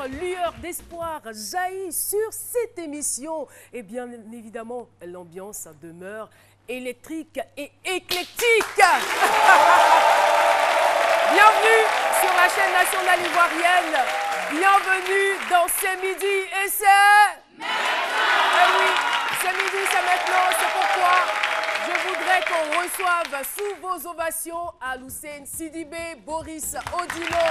lueur d'espoir jaillit sur cette émission. Et bien évidemment, l'ambiance demeure électrique et éclectique. Bienvenue sur la chaîne nationale ivoirienne. Bienvenue dans C'est midi et c'est maintenant. Eh oui, c'est midi, c'est maintenant. C'est pourquoi je voudrais qu'on reçoive sous vos ovations Aloussène Sidibé, Boris Odilo,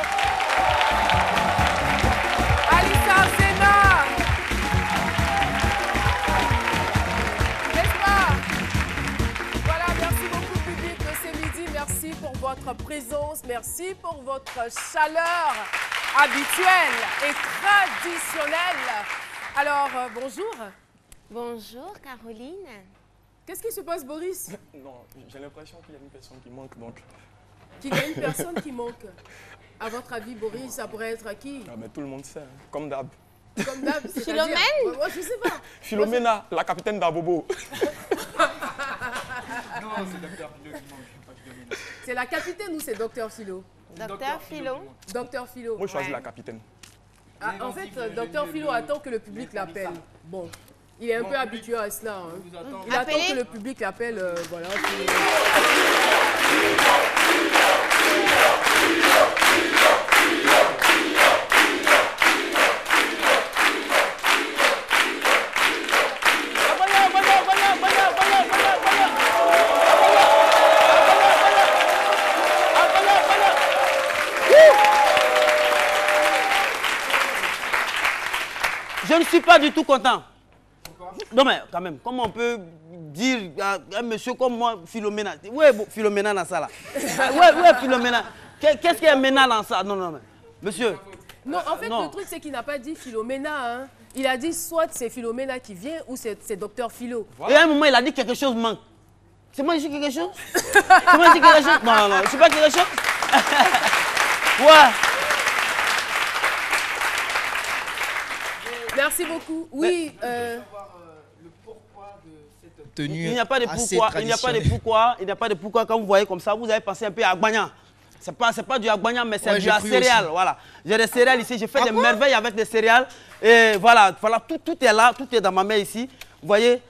Alissa Zena. N'est-ce pas? Voilà, merci beaucoup public de C'est midi. Merci pour votre présence. Merci pour votre chaleur habituelle et traditionnelle. Alors, bonjour. Bonjour Caroline. Qu'est-ce qui se passe, Boris? Non, j'ai l'impression qu'il y a une personne qui manque, donc... Qu'il y a une personne qui manque. À votre avis, Boris, ça pourrait être qui? Ah, mais tout le monde sait, hein. Comme d'hab. Comme d'hab, c'est Philomène? Moi, je sais pas. Philomena, la capitaine d'Abobo. Non, c'est Docteur Philo qui manque, pas Philomena. C'est la capitaine ou c'est Docteur Philo? Docteur Philo. Docteur Philo. Moi, je choisis Ouais. la capitaine. Ah, en fait, Docteur Philo attend que le public l'appelle. Bon, il est un peu habitué à cela. Hein. Je vous attends. Il attend Appelez. que le public l'appelle. Voilà. Je ne suis pas du tout content. Non mais quand même, comment on peut dire à un monsieur comme moi, Philomena? Ouais, bon, Philomena dans ça là. Ouais, Philomena. Qu'est-ce qu'il y a Mena dans ça? Non, mais monsieur. Non, en fait, non. le truc, c'est qu'il n'a pas dit Philomena. Hein. Il a dit soit c'est Philomena qui vient ou c'est Docteur Philo. Et à un moment, il a dit quelque chose manque. C'est moi qui dis quelque chose? C'est moi qui dis quelque chose? Non, je suis pas quelque chose. Ouais. Merci beaucoup. Oui, Le pourquoi de cette tenue. Il n'y a pas de assez pourquoi, il n'y a pas de traditionnelle. pourquoi, il n'y a pas de pourquoi. Quand vous voyez comme ça, vous avez pensé un peu à Agbagna. C'est pas du Agbagna, mais c'est Ouais, du j'ai cru céréales. aussi. Voilà. J'ai des céréales ici, j'ai fait des merveilles avec des céréales. Et voilà, tout est là, tout est dans ma main ici. Vous voyez,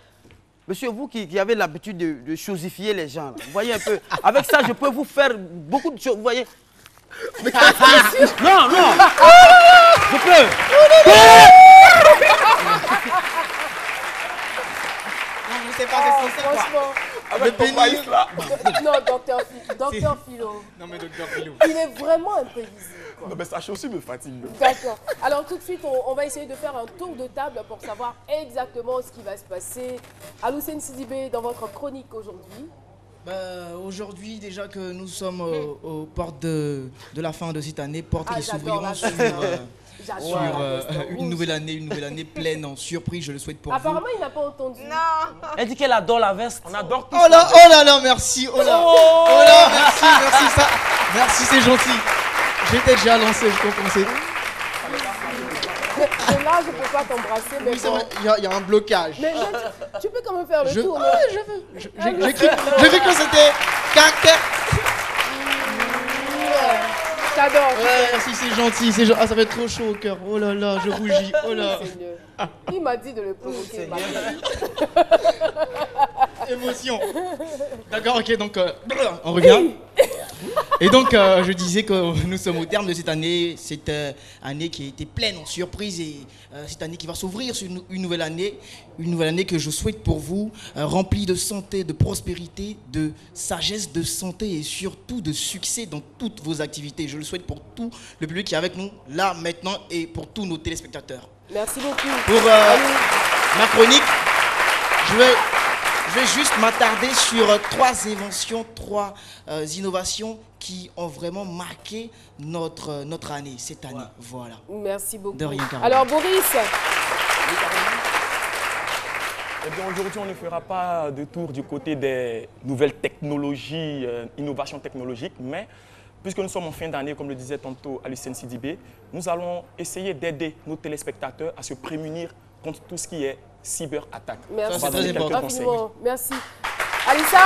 monsieur, vous qui avez l'habitude de chosifier les gens, là, vous voyez un peu, avec ça, je peux vous faire beaucoup de choses. Vous voyez? Non, je peux. Non, je sais pas, c'est censé quoi. franchement. Avec ton maïs là. Non, Docteur Philo. Non, mais Docteur Philo. Il est vraiment imprévisible. Quoi. Non, mais ça aussi me fatigue. D'accord. Alors tout de suite, on va essayer de faire un tour de table pour savoir exactement ce qui va se passer. Aloussène Sidibé, dans votre chronique aujourd'hui. Aujourd'hui, déjà que nous sommes aux portes de la fin de cette année, portes Ah, qui j'adore s'ouvriront la sur, J'adore la veste rouge. une nouvelle année pleine en surprise, je le souhaite pour vous. Apparemment, il n'a pas entendu. Non. Elle dit qu'elle adore la veste. On adore tout Oh là, merci, oh là, merci, ça, merci, c'est gentil. J'étais déjà lancé, je compensais. Mais là, je ne peux pas t'embrasser. Mais Oui, c'est bon. vrai, il y a un blocage. Mais tu peux quand même faire le tour. non? je veux. J'ai cru que c'était caractère. J'adore. Ouais, merci, c'est gentil, ah, ça va être trop chaud au cœur. Oh là là, je rougis, oh là. Seigneur. Il m'a dit de le provoquer. Émotion. D'accord, ok, donc on revient. Et donc, je disais que nous sommes au terme de cette année qui a été pleine en surprises et cette année qui va s'ouvrir sur une nouvelle année que je souhaite pour vous, remplie de santé, de prospérité, de sagesse, de santé et surtout de succès dans toutes vos activités. Je le souhaite pour tout le public qui est avec nous là, maintenant et pour tous nos téléspectateurs. Merci beaucoup. Pour ma chronique, je vais juste m'attarder sur trois inventions, trois innovations qui ont vraiment marqué notre année, cette année. Voilà. Merci beaucoup. De rien, Caroline. Alors, Boris, Eh bien, aujourd'hui, on ne fera pas de tour du côté des nouvelles technologies, innovations technologiques, mais puisque nous sommes en fin d'année, comme le disait tantôt Aloussène Sidibé, nous allons essayer d'aider nos téléspectateurs à se prémunir contre tout ce qui est cyberattaque. merci. Ça, c'est très important. Infiniment. Merci. Alissa,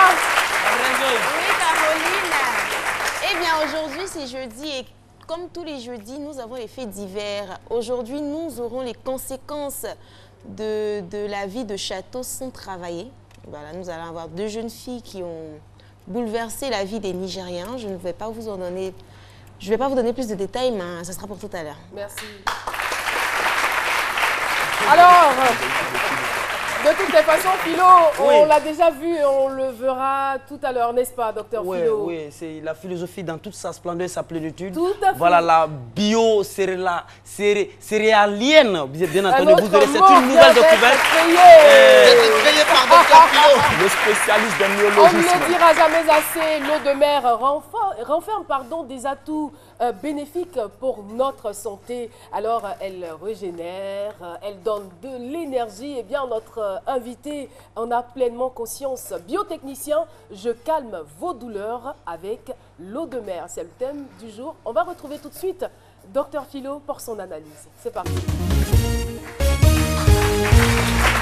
Oui, Caroline. Eh bien, aujourd'hui, c'est jeudi et comme tous les jeudis, nous avons les faits divers. Aujourd'hui, nous aurons les conséquences de la vie de château sans travailler. Voilà, nous allons avoir 2 jeunes filles qui ont bouleversé la vie des Nigériens. Je ne vais pas vous en donner, plus de détails, mais ça sera pour tout à l'heure. Merci. Alors, de toutes les façons, Philo, on l'a déjà vu et on le verra tout à l'heure, n'est-ce pas, docteur Philo? Oui, c'est la philosophie dans toute sa splendeur et sa plénitude. Tout à fait. Voilà, la bio-céréalienne, bien entendu, vous aurez, c'est une nouvelle découverte. Créé par docteur Philo. Le spécialiste de On néologisme. ne le dira jamais assez, l'eau de mer renferme des atouts bénéfiques pour notre santé. Alors, elle régénère, elle donne de l'énergie. Eh bien, notre invité en a pleinement conscience. Biotechnicien, je calme vos douleurs avec l'eau de mer. C'est le thème du jour. On va retrouver tout de suite Dr Philo pour son analyse. C'est parti.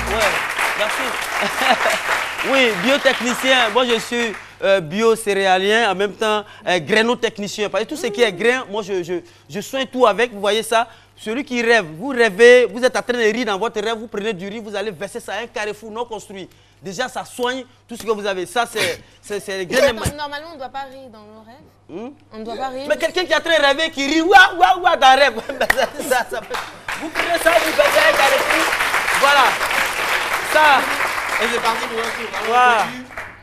Ouais, merci. Oui, biotechnicien, moi je suis bio-céréalien, en même temps grainotechnicien. Parce que tout ce qui est grain, moi je soigne tout avec, vous voyez ça. Celui qui rêve, vous rêvez, vous êtes en train de rire dans votre rêve, vous prenez du riz, vous allez verser ça à un carrefour non construit. Déjà, ça soigne tout ce que vous avez. Ça, c'est les grains de... Normalement, on ne doit pas rire dans nos rêves. On ne doit pas rire. Mais quelqu'un qui est en train de rêver, qui rit, ouah, ouah, ouah, dans le rêve. Ça peut... Vous prenez ça, vous versez à un carrefour. Voilà. Ça. Et c'est parti pour un tour. Voilà.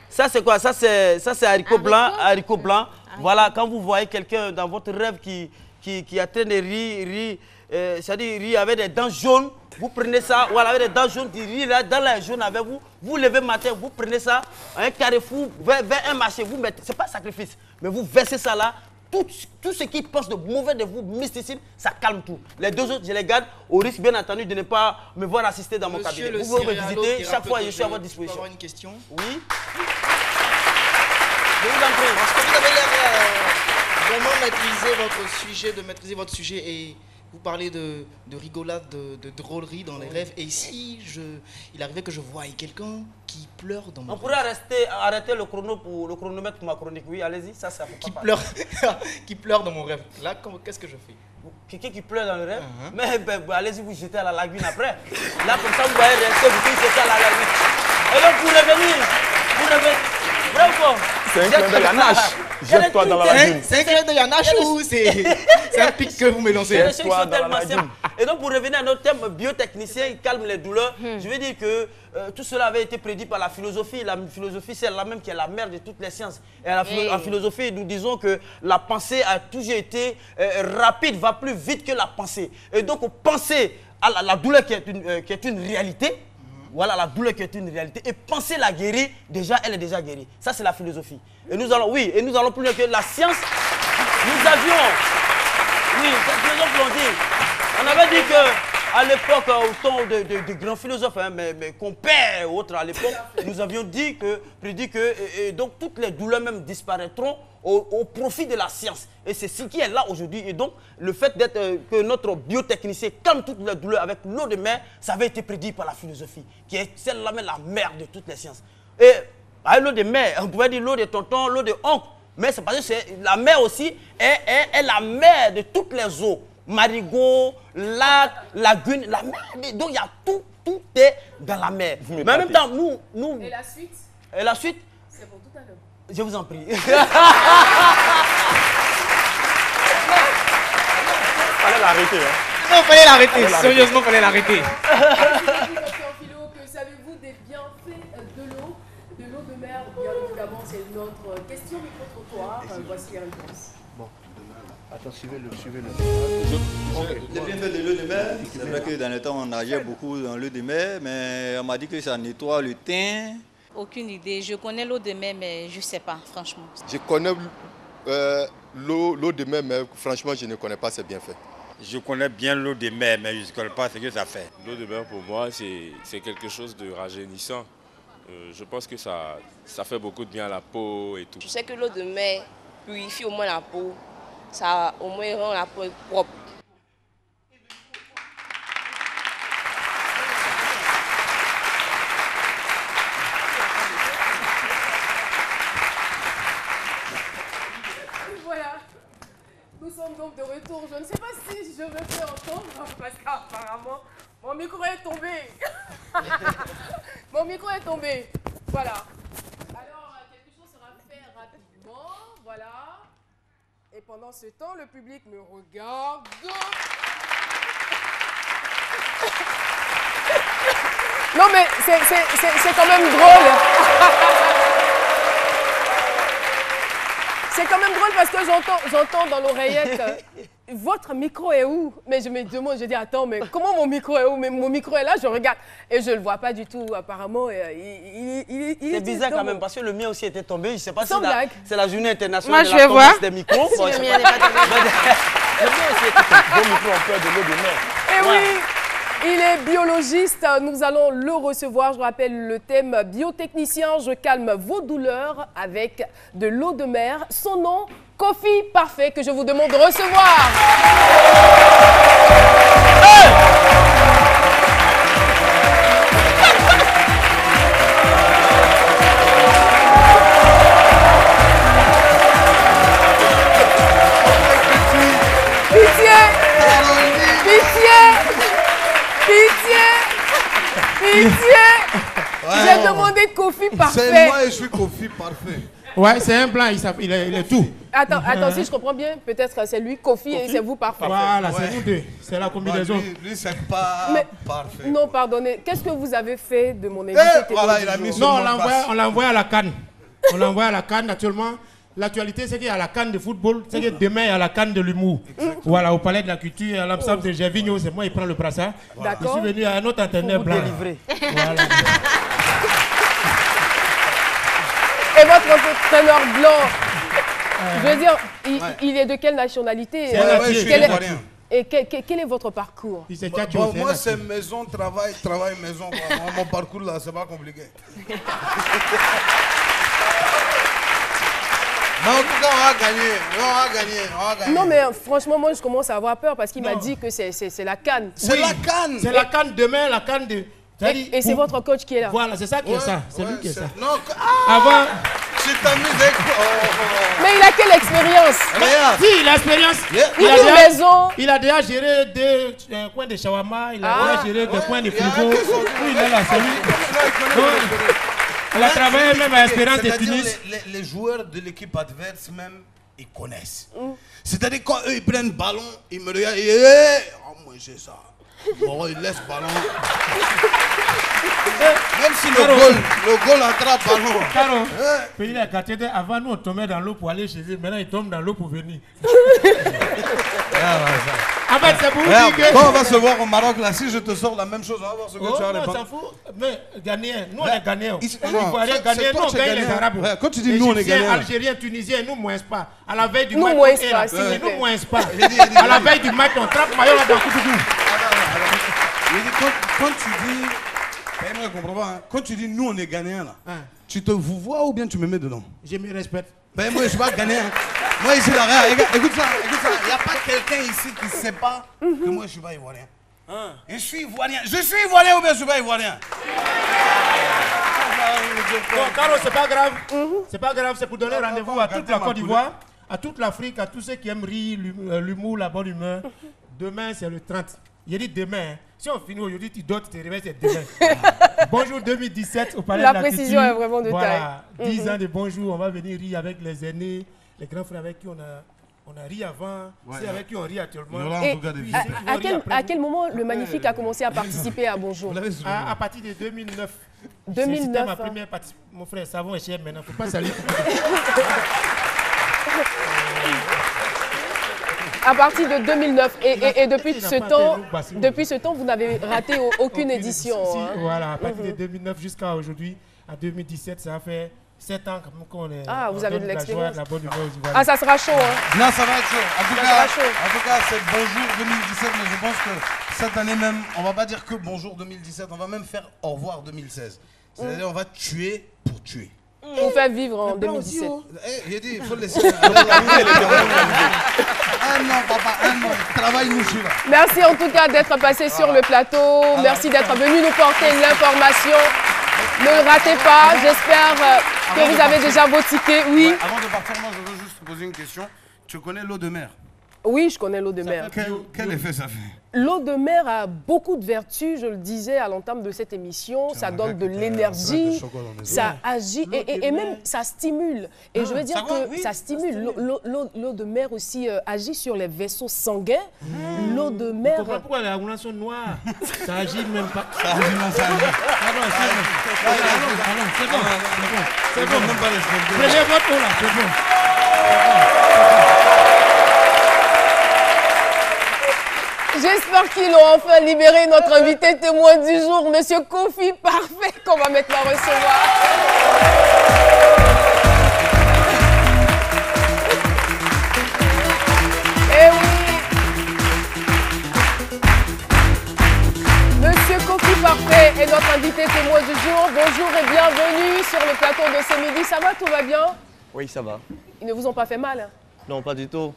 Ça, c'est quoi? Ça, c'est haricot blanc. Haricot blanc. Voilà, quand vous voyez quelqu'un dans votre rêve qui est en train de rire, c'est-à-dire rire avec des dents jaunes, vous prenez ça, voilà, avec des dents jaunes, qui rire là, dans la jaune avec vous, vous levez le matin, vous prenez ça, un carrefour, vers un marché, vous mettez, c'est pas un sacrifice, mais vous versez ça là, tout ce qui pense de mauvais de vous, mysticisme, ça calme tout. Les 2 autres, je les garde, au risque bien entendu de ne pas me voir assister dans mon cabinet. Vous pouvez me visiter, chaque fois je suis à votre disposition. Je peux avoir une question? Oui. Je vous en prie. Parce que vous avez l'air vraiment de maîtriser votre sujet et vous parlez de rigolade, de drôlerie dans les rêves. Et ici, il arrivait que je voie quelqu'un qui pleure dans mon rêve. On pourrait arrêter le chronomètre pour ma chronique. Oui, allez-y, ça fait pas Qui pleure dans mon rêve. Là, qu'est-ce que je fais? Quelqu'un qui pleure dans le rêve, mais allez-y vous jetez à la lagune après. Là, comme ça, vous voyez rester, vous jetez à la lagune. Et donc, pour revenir, bravo. C'est un clin d'œil à nage. Jette-toi dans la lagune. C'est un clin d'œil à nage ou c'est un pic que vous me lancez? Jette-toi dans la lagune. Et donc, pour revenir à notre thème, biotechnicien, il calme les douleurs. Je veux dire que tout cela avait été prédit par la philosophie. La philosophie, c'est elle-même qui est la mère de toutes les sciences. Et en philosophie, nous disons que la pensée a toujours été rapide, va plus vite que la pensée. Et donc, penser à la douleur qui est une réalité, voilà la douleur qui est une réalité. Et penser la guérir, déjà, elle est déjà guérie. Ça, c'est la philosophie. Et nous allons, oui, et nous allons plus loin que la science. Nous avions, oui, les philosophes l'ont dit. On avait dit qu'à l'époque, au temps de grands philosophes, hein, mes compères ou autres à l'époque, nous avions prédit que donc toutes les douleurs même disparaîtront au profit de la science. Et c'est ce qui est là aujourd'hui. Et donc, le fait que notre biotechnicien calme toutes les douleurs avec l'eau de mer, ça avait été prédit par la philosophie, qui est celle-là même la mère de toutes les sciences. Et avec l'eau de mer, on pouvait dire l'eau de tonton, l'eau de oncle, mais c'est parce que la mer aussi est la mère de toutes les eaux. Marigot, lac, lagune, la mer. Donc il y a tout est dans la mer. Mais en même temps, nous... Et la suite? Et la suite? C'est pour tout à l'heure. Je vous en prie. Fallait l'arrêter. Hein. Non, fallait l'arrêter. Sérieusement, fallait l'arrêter. Docteur Philo, que savez-vous des bienfaits de l'eau de mer? Bien évidemment, c'est notre question micro-trottoir. Voici les réponses. Attends, suivez-le. Les bienfaits de l'eau de mer, c'est vrai que dans le temps on nageait beaucoup dans l'eau de mer, mais on m'a dit que ça nettoie le teint. Aucune idée. Je connais l'eau de mer, mais je ne sais pas, franchement. Je connais l'eau de mer, mais franchement, je ne connais pas ses bienfaits. Je connais bien l'eau de mer, mais je ne connais pas ce que ça fait. L'eau de mer, pour moi, c'est quelque chose de rajeunissant. Je pense que ça fait beaucoup de bien à la peau et tout. Je sais que l'eau de mer purifie au moins la peau. Ça au moins rend la peau propre. Voilà. Nous sommes donc de retour. Je ne sais pas si je me fais entendre parce qu'apparemment, mon micro est tombé. Mon micro est tombé. Voilà. Alors, quelque chose sera fait rapidement. Voilà. Et pendant ce temps, le public me regarde. Non, mais c'est quand même drôle. C'est quand même drôle parce que j'entends dans l'oreillette, votre micro est où? Mais je me demande, je dis, attends, mais comment mon micro est où? Mais mon micro est là, je regarde et je ne le vois pas du tout. Apparemment, c'est bizarre quand même parce que le mien aussi était tombé. Je ne sais pas si c'est la journée internationale de la tendance des micros. Si le mien n'est pas tombé. Le mien aussi était tombé. Vos micros ont peur de l'eau de mer. Eh oui! Il est biologiste, nous allons le recevoir. Je rappelle le thème biotechnicien, je calme vos douleurs avec de l'eau de mer. Son nom, Kofi Parfait, que je vous demande de recevoir. Pitié! J'ai demandé Kofi Parfait. C'est moi et je suis Kofi Parfait. Ouais, c'est un blanc, il est tout. Attends, si je comprends bien, peut-être que c'est lui Kofi et c'est vous Parfait. Voilà, c'est vous deux. C'est la combinaison. Lui c'est pas parfait. Non, pardonnez. Qu'est-ce que vous avez fait de mon invité? Voilà, il a mis non, on l'a envoyé à la CAN. On l'a envoyé à la CAN, actuellement. L'actualité, c'est qu'il y a la CAN de football, c'est que demain, il y a la CAN de l'humour. Voilà, au Palais de la Culture, à l'ensemble de Gervinho, c'est moi, il prend le brassard. Je suis venu à un autre anteneur blanc. Voilà. Et votre entraîneur blanc, je veux dire, il est de quelle nationalité? Je suis ivoirien. Et quel est votre parcours? Moi, c'est maison, travail, maison. Mon parcours, là, c'est pas compliqué. Mais en tout cas, on va gagner. Non, mais franchement, moi, je commence à avoir peur parce qu'il m'a dit que c'est la CAN. C'est la CAN. C'est la CAN demain, la CAN de... Et c'est votre coach qui est là. Voilà, c'est ça qui est ça. C'est lui qui est ça. Non, avant... Tu t'amuses avec... Mais il a quelle expérience? Si, il a l'expérience. Il a déjà géré des coins de shawarma, il a déjà géré des coins de frigo. Il est là, c'est lui. Il a travaillé même à Espérance de Tunis. Les joueurs de l'équipe adverse même, ils connaissent. C'est-à-dire quand eux, ils prennent le ballon, ils me regardent et moi j'ai ça. Bon, ils laissent le ballon. Même si le goal attrape le ballon. Caro, pays de la quartier, avant nous on tombait dans l'eau pour aller chez eux, maintenant ils tombent dans l'eau pour venir. En fait, c'est pour vous dire que... Quand on va se voir au Maroc, là, si je te sors la même chose, on va voir ce que tu as répondre. On s'en fout. Mais Ghanéens, nous on est Ghanéens. C'est toi qui es nous on gagne les Arabes. Quand tu dis nous on est Ghanéens. Algériens, Tunisiens, nous moins pas. À la veille du match, nous moins pas. À la veille du match, on trappe maillot là dans Koutougou. Quand tu dis... Je comprends pas. Quand tu dis nous on est Ghanéens là, tu te vous vois ou bien tu me mets dedans? Je me respecte. Ben moi je suis pas Ghanéen. Moi ici là, regarde, écoute ça. Il n'y a pas quelqu'un ici qui ne sait pas que moi je suis pas ivoirien. Je suis ivoirien. Je suis ivoirien ou bien je suis pas ivoirien? Non, Caro, c'est pas grave. C'est pas grave, c'est pour donner rendez-vous à toute la Côte d'Ivoire, à toute l'Afrique, à tous ceux qui aiment rire, l'humour, la bonne humeur. Demain, c'est le 30. Il dit demain. Si on finit aujourd'hui, tu dors, tu te réveilles, c'est demain. Bonjour 2017 au Palais de la Culture. La précision est vraiment de taille. Voilà, 10 ans de bonjour, on va venir rire avec les aînés, les grands frères avec qui on a ri avant, ceux avec qui on rit actuellement. Et à quel moment le Magnifique a commencé à participer à Bonjour? À partir de 2009. 2009. C'était ma première participation. Mon frère, savon est cher maintenant, il ne faut pas salir. À partir de 2009 et depuis ce temps, vous n'avez raté aucune édition. Voilà, à partir de 2009 jusqu'à aujourd'hui, en 2017, ça a fait 7 ans qu'on est. Ah, vous avez de l'expérience. Ah, ça sera chaud. Hein. Non, ça va être chaud. En tout cas, c'est Bonjour 2017, mais je pense que cette année même, on va pas dire que Bonjour 2017, on va même faire Au revoir 2016. C'est-à-dire, on va tuer pour tuer. Pour faire vivre en 2017. J'ai dit, il faut le laisser. Un an, papa, un an. Travaille-nous sur là. Merci en tout cas d'être passé sur le plateau. Merci d'être venu nous porter l'information. Ne ratez pas. J'espère que vous avez déjà vos tickets. Oui. Avant de partir, moi, je veux juste te poser une question. Tu connais l'eau de mer? Oui, je connais l'eau de mer. Quel effet ça fait? L'eau de mer a beaucoup de vertus, je le disais à l'entame de cette émission. Ça donne de l'énergie, ça agit et même ça stimule. Et je veux dire que ça stimule. L'eau de mer aussi agit sur les vaisseaux sanguins. L'eau de mer... Tu comprends pourquoi la relation noire, ça agit même pas. Ça agit, non, ça agit. C'est bon, même pas les choses. Prenez votre eau là, c'est bon. J'espère qu'ils ont enfin libéré notre invité témoin du jour, Monsieur Kofi Parfait, qu'on va maintenant recevoir. Eh oui! Monsieur Kofi Parfait est notre invité témoin du jour. Bonjour et bienvenue sur le plateau de ce midi. Ça va, tout va bien? Oui, ça va. Ils ne vous ont pas fait mal? Non, pas du tout.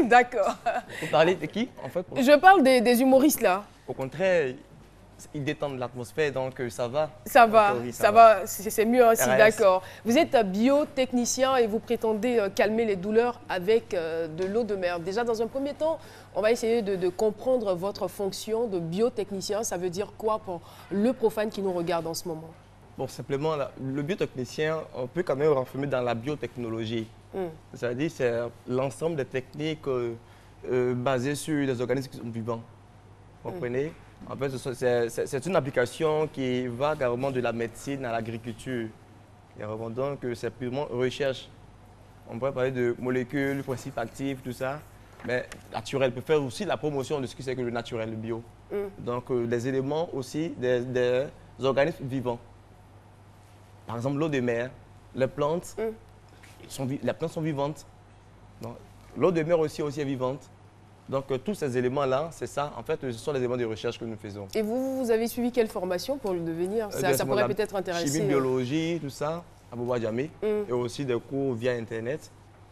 D'accord. Vous parlez de qui, en fait? Je parle des humoristes, là. Au contraire, ils détendent l'atmosphère, donc ça va. Ça va, théorie, ça va. C'est mieux ainsi, RS. d'accord. Vous êtes biotechnicien et vous prétendez calmer les douleurs avec de l'eau de mer. Déjà, dans un premier temps, on va essayer de comprendre votre fonction de biotechnicien. Ça veut dire quoi pour le profane qui nous regarde en ce moment? Bon, simplement, le biotechnicien, on peut quand même renfermer dans la biotechnologie. C'est-à-dire c'est l'ensemble des techniques basées sur les organismes qui sont vivants. Vous comprenez? En fait, c'est une application qui va carrément de la médecine à l'agriculture. Et donc, c'est purement recherche. On pourrait parler de molécules, principes actifs, tout ça. Mais naturel, on peut faire aussi la promotion de ce que c'est que le naturel, le bio. Donc, des éléments aussi, des organismes vivants. Par exemple, l'eau de mer, les plantes, les plantes sont vivantes. L'eau de mer aussi est vivante. Donc, tous ces éléments-là, c'est ça. En fait, ce sont les éléments de recherche que nous faisons. Et vous avez suivi quelle formation pour le devenir? Ça pourrait peut-être intéresser. Chimie, biologie, tout ça, à Boba Djamé. Et aussi des cours via Internet.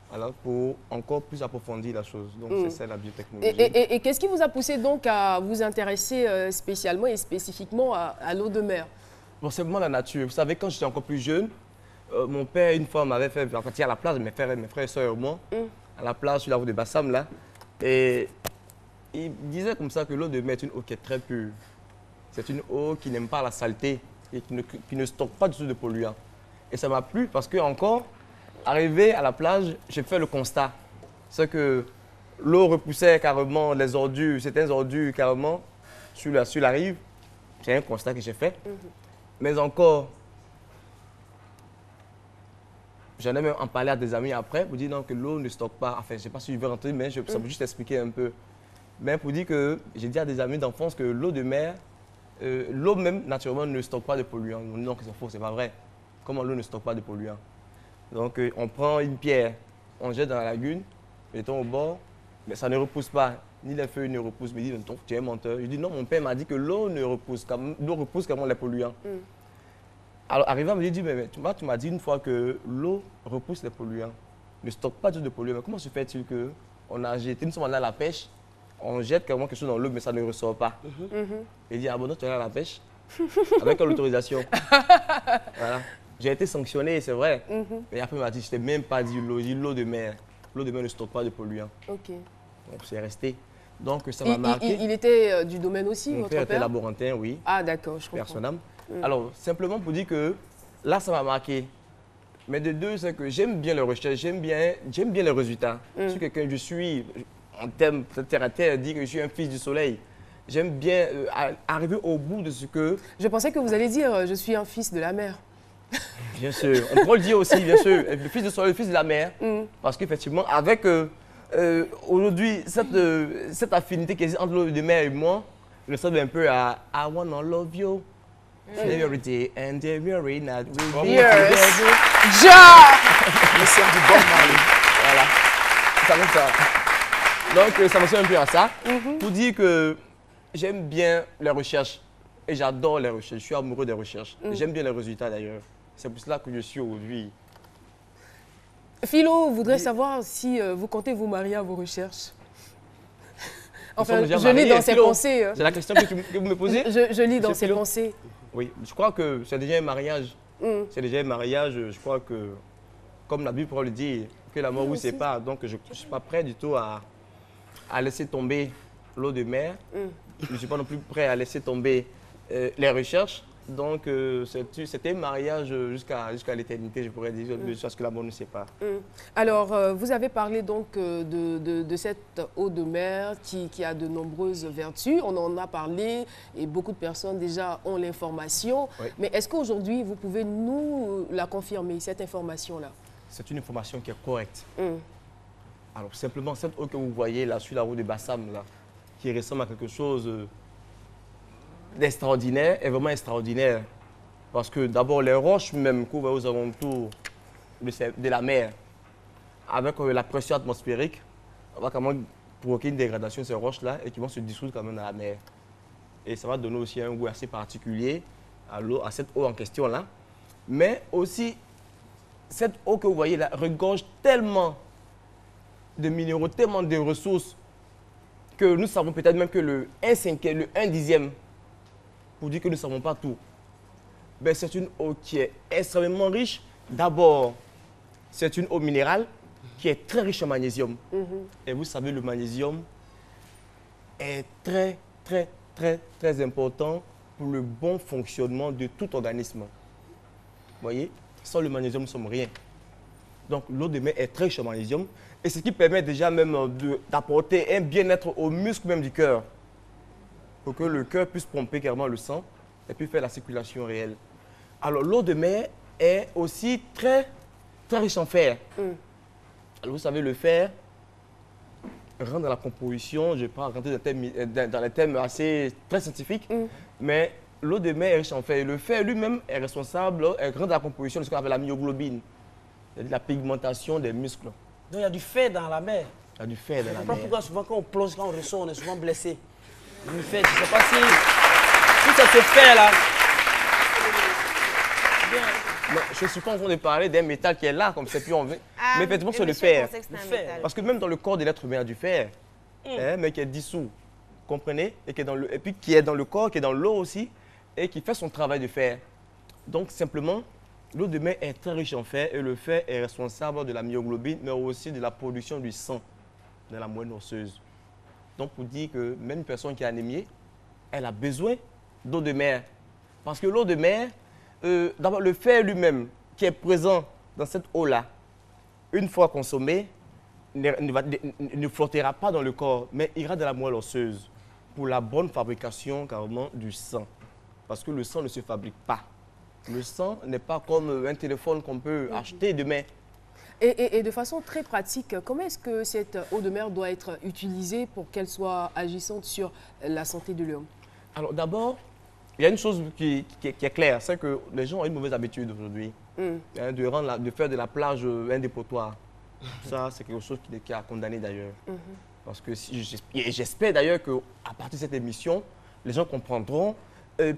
Voilà, pour encore plus approfondir la chose. Donc, c'est ça la biotechnologie. Et qu'est-ce qui vous a poussé donc à vous intéresser spécialement et spécifiquement à l'eau de mer? Bon, c'est vraiment la nature. Vous savez, quand j'étais encore plus jeune, mon père, une fois, m'avait fait partir à la plage, mes frères et sœurs et moi, à la plage sur la route de Bassam, là. Et il disait comme ça que l'eau de mer est une eau qui est très pure. C'est une eau qui n'aime pas la saleté et qui ne stocke pas du tout de polluants. Et ça m'a plu parce que, encore, arrivé à la plage, j'ai fait le constat. C'est que l'eau repoussait carrément les ordures, certains ordures carrément sur la rive. C'est un constat que j'ai fait. Mais encore, j'en ai même en parlé à des amis après pour dire non, que l'eau ne stocke pas. Enfin, je ne sais pas si je vais rentrer, mais ça peut juste expliquer un peu. Mais pour dire que j'ai dit à des amis d'enfance que l'eau de mer, l'eau même naturellement ne stocke pas de polluants. On dit non, que c'est faux, c'est pas vrai. Comment l'eau ne stocke pas de polluants? Donc, on prend une pierre, on jette dans la lagune, mettons au bord, mais ça ne repousse pas. Ni les feuilles ne repoussent. Mais il dit, tu es un menteur. Je dis, non, mon père m'a dit que l'eau ne repousse, l'eau repousse comme les polluants. Alors, arrivé à me dire, mais tu m'as dit une fois que l'eau repousse les polluants, ne stocke pas de polluants. Mais comment se fait-il qu'on a jeté, nous sommes allés à la pêche, on jette carrément quelque chose dans l'eau, mais ça ne ressort pas. Il dit, ah bon, non, tu es allé à la pêche avec l'autorisation. Voilà. J'ai été sanctionné, c'est vrai. Mais après, il m'a dit, je t'ai même pas dit l'eau de mer. L'eau de mer ne stocke pas de polluants. Ok. Donc, c'est resté. Donc, ça m'a marqué. Il était du domaine aussi, votre père? Mon père était laborantin, oui. Ah, d'accord, je comprends. Personnel. Alors, simplement pour dire que là, ça m'a marqué. Mais de deux, c'est que j'aime bien les recherches, j'aime bien les résultats. Je suis quelqu'un, je suis, en termes terre à terre, dit que je suis un fils du soleil. J'aime bien arriver au bout de ce que... Je pensais que vous alliez dire, je suis un fils de la mer. Bien sûr, on peut le dire aussi, bien sûr. Le fils du soleil, le fils de la mer. Parce qu'effectivement, avec... aujourd'hui, cette affinité qui existe entre l'eau de mer et moi ressemble un peu à I wanna love you every day and every night. Yes. Le son du Bob Marley. Voilà. Ça me ça. Donc, ça me ressemble un peu à ça. Pour dire que j'aime bien les recherches et j'adore les recherches. Je suis amoureux des recherches. J'aime bien les résultats d'ailleurs. C'est pour cela que je suis aujourd'hui. Philo voudrait savoir si vous comptez vous marier à vos recherches. Enfin, je lis dans ses pensées. C'est la question que vous me posez? Je lis dans ses pensées. Oui, je crois que c'est déjà un mariage. C'est déjà un mariage, je crois que, comme la Bible pourrait le dire, que la mort vous sépare. Donc, je ne suis pas prêt du tout à à laisser tomber l'eau de mer. Je ne suis pas non plus prêt à laisser tomber les recherches. Donc, c'était un mariage jusqu'à l'éternité, je pourrais dire, jusqu'à ce que la mort ne sépare. Alors, vous avez parlé donc de cette eau de mer qui a de nombreuses vertus. On en a parlé et beaucoup de personnes déjà ont l'information. Oui. Mais est-ce qu'aujourd'hui, vous pouvez nous la confirmer, cette information-là? C'est une information qui est correcte. Alors, simplement, cette eau que vous voyez là, sur la route de Bassam, là, qui ressemble à quelque chose d'extraordinaire, est vraiment extraordinaire. Parce que d'abord, les roches même qu'on voit aux alentours de la mer, avec la pression atmosphérique, on va quand même provoquer une dégradation de ces roches-là et qui vont se dissoudre quand même dans la mer. Et ça va donner aussi un goût assez particulier à l'eau, à cette eau en question-là. Mais aussi, cette eau que vous voyez là regorge tellement de minéraux, tellement de ressources, que nous savons peut-être même que le 1/5, le 1/10, pour dire que nous ne savons pas tout. Ben, c'est une eau qui est extrêmement riche. D'abord, c'est une eau minérale qui est très riche en magnésium. Et vous savez, le magnésium est très, très, très, très important pour le bon fonctionnement de tout organisme. Vous voyez, sans le magnésium, nous ne sommes rien. Donc, l'eau de mer est très riche en magnésium. Et ce qui permet déjà même d'apporter un bien-être aux muscles même du cœur. Pour que le cœur puisse pomper carrément le sang et puis faire la circulation réelle. Alors, l'eau de mer est aussi très, très riche en fer. Alors, vous savez, le fer rentre dans la composition, je ne vais pas rentrer dans les thèmes assez très scientifiques, mais l'eau de mer est riche en fer. Et le fer lui-même est responsable, rentre dans la composition de ce qu'on appelle la myoglobine, c'est-à-dire la pigmentation des muscles. Donc, il y a du fer dans la mer. Il y a du fer dans la mer. Pourquoi souvent quand on plonge, quand on ressort, on est souvent blessé. Du fer, je ne sais pas si ça se fait là. Mais je suis pas en train de parler d'un métal qui est là, comme c'est plus en mais effectivement, c'est le fer. Parce que même dans le corps de l'être humain, il y a du fer, mais qui est dissous, comprenez, et puis qui est dans le corps, qui est dans l'eau aussi, et qui fait son travail de fer. Donc, simplement, l'eau de mer est très riche en fer, et le fer est responsable de la myoglobine, mais aussi de la production du sang dans la moelle osseuse. Donc, pour dire que même une personne qui est anémiée, elle a besoin d'eau de mer. Parce que l'eau de mer, d'abord, le fer lui-même qui est présent dans cette eau-là, une fois consommé, ne flottera pas dans le corps, mais ira dans la moelle osseuse pour la bonne fabrication carrément du sang. Parce que le sang ne se fabrique pas. Le sang n'est pas comme un téléphone qu'on peut acheter demain. Et de façon très pratique, comment est-ce que cette eau de mer doit être utilisée pour qu'elle soit agissante sur la santé de l'homme? Alors d'abord, il y a une chose qui est claire, c'est que les gens ont une mauvaise habitude aujourd'hui de faire de la plage un dépotoir. Ça, c'est quelque chose qui est à condamner d'ailleurs. Parce que j'espère d'ailleurs qu'à partir de cette émission, les gens comprendront,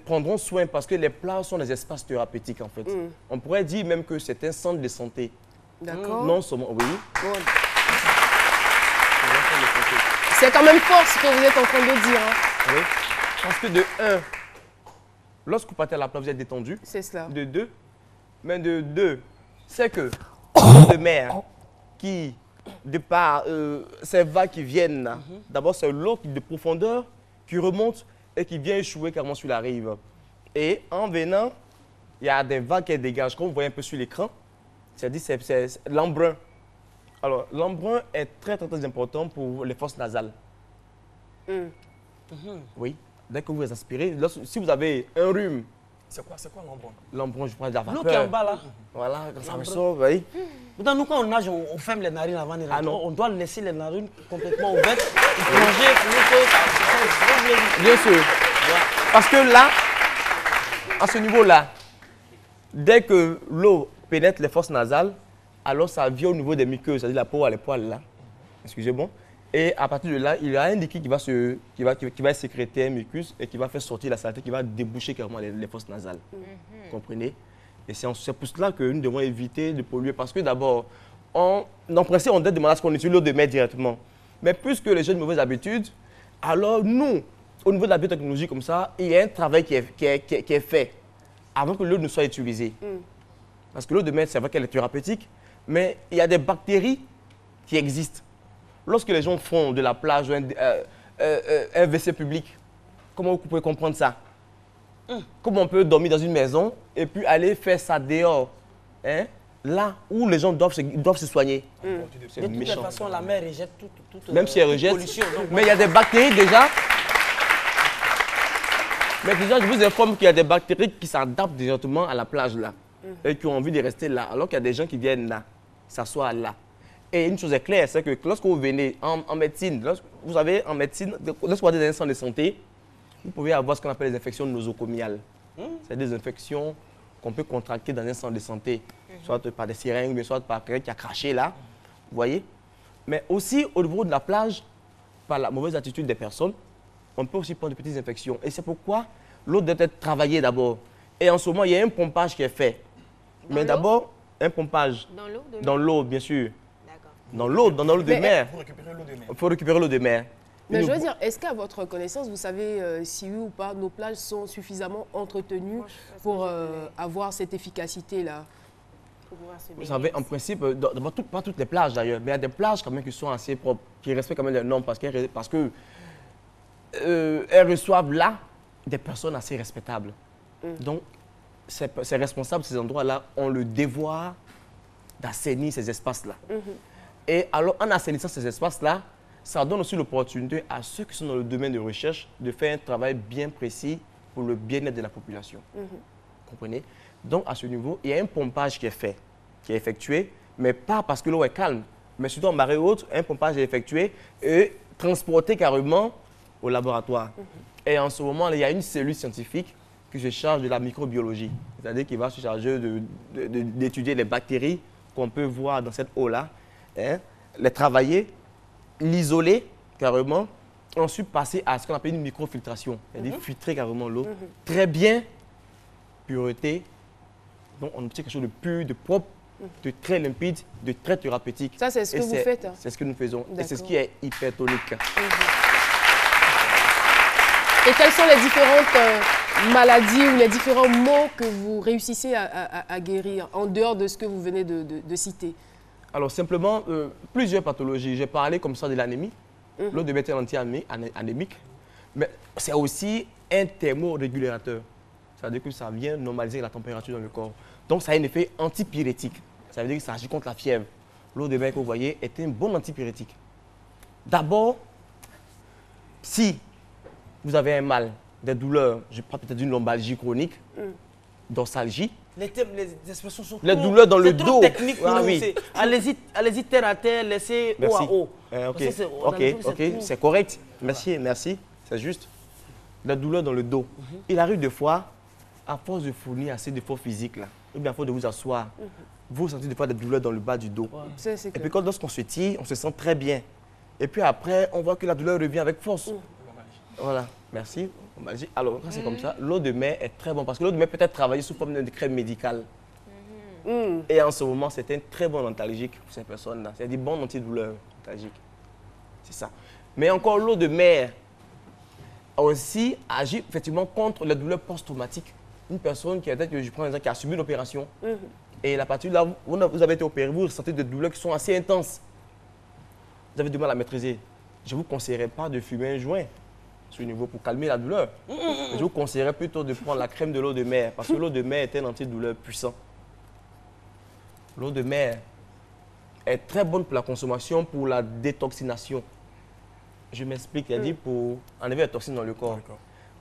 prendront soin parce que les plages sont des espaces thérapeutiques en fait. On pourrait dire même que c'est un centre de santé. D'accord. Non seulement, oui. C'est quand même fort ce que vous êtes en train de dire. Oui. Parce que de 1, lorsque vous partez à la plage, vous êtes détendu. C'est cela. De 2, mais de 2, c'est que l'eau de mer qui, de par ces vagues qui viennent, d'abord c'est l'eau de profondeur qui remonte et qui vient échouer carrément sur la rive. Et en venant, il y a des vagues qui dégagent, comme vous voyez un peu sur l'écran. C'est l'embrun. Alors, l'embrun est très, très, très important pour les fosses nasales. Oui. Dès que vous aspirez, si vous avez un rhume. C'est quoi l'embrun? L'embrun, je prends de la vapeur. L'eau qui est en bas là. Voilà, quand ça ressort, oui. Pourtant, nous, quand on nage, on ferme les narines avant de rentrer. On doit laisser les narines complètement ouvertes et plonger. Bien sûr. Parce que là, à ce niveau-là, dès que l'eau pénètre les fosses nasales, alors ça vient au niveau des muqueuses, c'est-à-dire la peau, les poils là. Excusez-moi. Et à partir de là, il y a un liquide qui va sécréter un mucus et qui va faire sortir la saleté, qui va déboucher carrément les fosses nasales. Vous comprenez? Et c'est pour cela que nous devons éviter de polluer. Parce que d'abord, en principe, on doit demander à ce qu'on utilise l'eau de mer directement. Mais puisque les gens ont de mauvaises habitudes, alors nous, au niveau de la biotechnologie comme ça, il y a un travail qui est fait avant que l'eau ne soit utilisée. Parce que l'eau de mer, c'est vrai qu'elle est thérapeutique, mais il y a des bactéries qui existent. lorsque les gens font de la plage un WC public, comment vous pouvez comprendre ça? Comment on peut dormir dans une maison et puis aller faire ça dehors, hein? Là où les gens doivent se soigner. De toutes les façons, la mer rejette toute même si elle rejette, pollution. Donc, mais il y a des bactéries déjà. Mais déjà, je vous informe qu'il y a des bactéries qui s'adaptent directement à la plage là et qui ont envie de rester là, alors qu'il y a des gens qui viennent là, s'asseoir là. Et une chose est claire, c'est que lorsque vous venez en médecine, vous savez, en médecine, lorsque vous avez des instants de santé, vous pouvez avoir ce qu'on appelle les infections nosocomiales. C'est des infections qu'on peut contracter dans un centre de santé, soit par des seringues, mais soit par quelqu'un qui a craché là, vous voyez. Mais aussi au niveau de la plage, par la mauvaise attitude des personnes, on peut aussi prendre de petites infections. Et c'est pourquoi l'eau doit être travaillée d'abord. Et en ce moment, il y a un pompage qui est fait. Mais d'abord, un pompage. Dans l'eau, bien sûr. Dans l'eau de mer. Il faut récupérer l'eau de mer. Mais je veux dire, est-ce qu'à votre connaissance, vous savez si oui ou pas, nos plages sont suffisamment entretenues pour avoir cette efficacité-là? Vous savez, en principe, pas toutes les plages d'ailleurs, mais il y a des plages quand même qui sont assez propres, qui respectent quand même les normes parce que elles reçoivent là des personnes assez respectables. Donc, ces responsables de ces endroits-là ont le devoir d'assainir ces espaces-là. Et alors, en assainissant ces espaces-là, ça donne aussi l'opportunité à ceux qui sont dans le domaine de recherche de faire un travail bien précis pour le bien-être de la population. Vous comprenez? Donc, à ce niveau, il y a un pompage qui est fait, qui est effectué, mais pas parce que l'eau est calme, mais surtout en marée haute, un pompage est effectué et transporté carrément au laboratoire. Et en ce moment, il y a une cellule scientifique qui se charge de la microbiologie, c'est-à-dire qui va se charger d'étudier les bactéries qu'on peut voir dans cette eau-là, hein, les travailler, l'isoler carrément, ensuite passer à ce qu'on appelle une microfiltration, c'est-à-dire filtrer carrément l'eau, très bien, pureté. Donc on obtient quelque chose de pur, de propre, de très limpide, de très thérapeutique. Ça, c'est ce que vous faites? C'est ce que nous faisons. Et c'est ce qui est hypertonique. Et quelles sont les différentes maladies ou les différents maux que vous réussissez à guérir, en dehors de ce que vous venez de citer? Alors, simplement, plusieurs pathologies. J'ai parlé comme ça de l'anémie, l'eau de mer est anti-anémique, mais c'est aussi un thermorégulateur. C'est-à-dire que ça vient normaliser la température dans le corps. Donc, ça a un effet antipyrétique. Ça veut dire que ça agit contre la fièvre. L'eau de mer que vous voyez est un bon antipyrétique. D'abord, si vous avez un mal, des douleurs, je parle peut-être d'une lombalgie chronique, dorsalgie. Les expressions sont les douleurs dans le dos. Technique pour nous. Allez-y terre à terre, laissez haut à haut. Ok, c'est correct. Merci, c'est juste. La douleur dans le dos. Il arrive des fois, à force de fournir assez d'efforts physiques, là, ou bien à force de vous asseoir, vous sentez des fois des douleurs dans le bas du dos. Et puis lorsqu'on se tire, on se sent très bien. Et puis après, on voit que la douleur revient avec force. Voilà, merci. Alors, quand c'est comme ça, l'eau de mer est très bonne parce que l'eau de mer peut être travaillée sous forme de crème médicale. Et en ce moment, c'est un très bon antalgique pour ces personnes-là. C'est-à-dire bon antidouleur antalgique. C'est ça. Mais encore, l'eau de mer aussi agit effectivement contre les douleurs post-traumatiques. Une personne qui a subi une opération et la partie là, vous avez été opéré, vous ressentez des douleurs qui sont assez intenses. Vous avez du mal à maîtriser. Je ne vous conseillerais pas de fumer un joint sur le niveau pour calmer la douleur. Je vous conseillerais plutôt de prendre la crème de l'eau de mer parce que l'eau de mer est un antidouleur puissant. L'eau de mer est très bonne pour la consommation, pour la détoxination. Je m'explique, il a dit pour enlever la toxine dans le corps.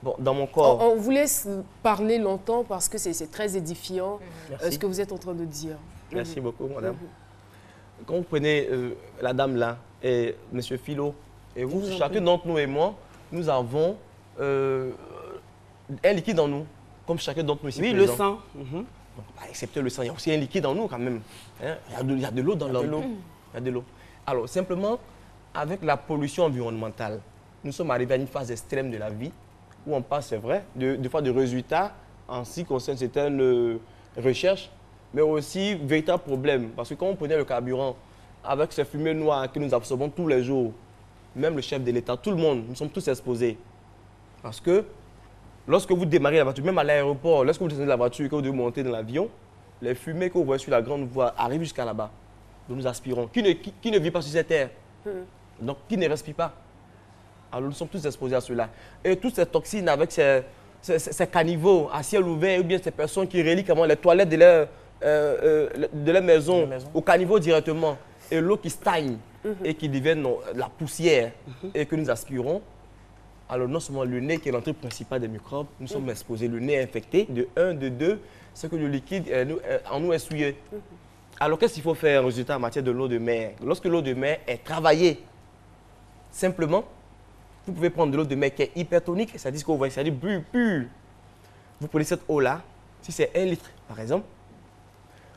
Bon, dans mon corps... On vous laisse parler longtemps parce que c'est très édifiant ce que vous êtes en train de dire. Merci beaucoup, madame. Quand vous prenez la dame là et monsieur Philo, et vous, chacun d'entre nous et moi, nous avons un liquide en nous, comme chacun d'entre nous ici présent. Oui, le sang. Excepté le sang, il y a aussi un liquide en nous quand même. Hein? Il y a de l'eau dans l'homme. Il y a de l'eau. Alors, simplement, avec la pollution environnementale, nous sommes arrivés à une phase extrême de la vie où on passe, c'est vrai, des fois de résultats en ce qui concerne certaines recherches, mais aussi véritable problème. Parce que quand on prenait le carburant, avec ces fumées noires que nous absorbons tous les jours, même le chef de l'État, tout le monde, nous sommes tous exposés. Parce que lorsque vous démarrez la voiture, même à l'aéroport, lorsque vous descendez de la voiture et que vous devez monter dans l'avion, les fumées que vous voyez sur la grande voie arrivent jusqu'à là-bas. Nous aspirons. Qui ne vit pas sur cette terre? donc qui ne respire pas. Alors nous sommes tous exposés à cela. Et toutes ces toxines avec ces caniveaux à ciel ouvert ou bien ces personnes qui relient comment les toilettes de leur maison au caniveau directement et l'eau qui stagne et qui devient la poussière et que nous aspirons. Alors non seulement le nez qui est l'entrée principale des microbes, nous sommes exposés, le nez infecté, de 1, de 2, c'est que le liquide en nous est souillé. Alors qu'est-ce qu'il faut faire en résultat en matière de l'eau de mer? Lorsque l'eau de mer est travaillée, simplement, vous pouvez prendre de l'eau de mer qui est hypertonique, c'est-à-dire que vous voyez, c'est-à-dire pure. Vous prenez cette eau-là, si c'est 1 litre par exemple,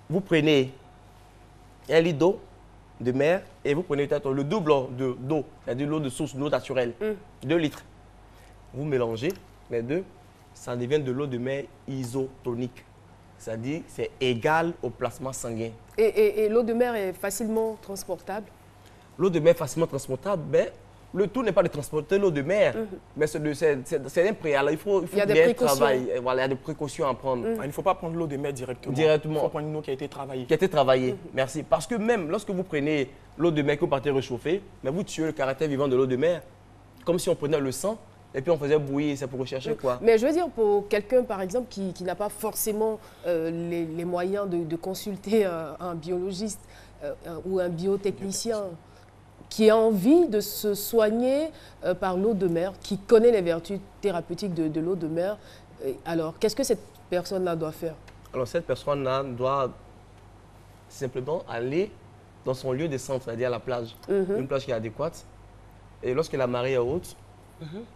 vous prenez 1 litre d'eau de mer et vous prenez peut-être le double d'eau, c'est-à-dire l'eau de source, l'eau naturelle, 2 litres. Vous mélangez les deux, ça devient de l'eau de mer isotonique. C'est-à-dire c'est égal au plasma sanguin. Et l'eau de mer est facilement transportable? L'eau de mer est facilement transportable, mais le tout n'est pas de transporter l'eau de mer, mais c'est un préalable. Il faut bien travailler. Voilà, il y a des précautions à prendre. Il ne faut pas prendre l'eau de mer directement. Il faut prendre une eau qui a été travaillée. Qui a été travaillée, merci. Parce que même lorsque vous prenez l'eau de mer que vous partez réchauffer, mais vous tuez le caractère vivant de l'eau de mer. Comme si on prenait le sang et puis on faisait bouillir, c'est pour rechercher quoi. Mais je veux dire, pour quelqu'un, par exemple, qui n'a pas forcément les moyens de consulter un biologiste ou un biotechnicien, qui a envie de se soigner par l'eau de mer, qui connaît les vertus thérapeutiques de l'eau de mer, alors qu'est-ce que cette personne-là doit faire? Alors cette personne-là doit simplement aller dans son lieu de centre, c'est-à-dire à la plage, une plage qui est adéquate. Et lorsque la marée est haute,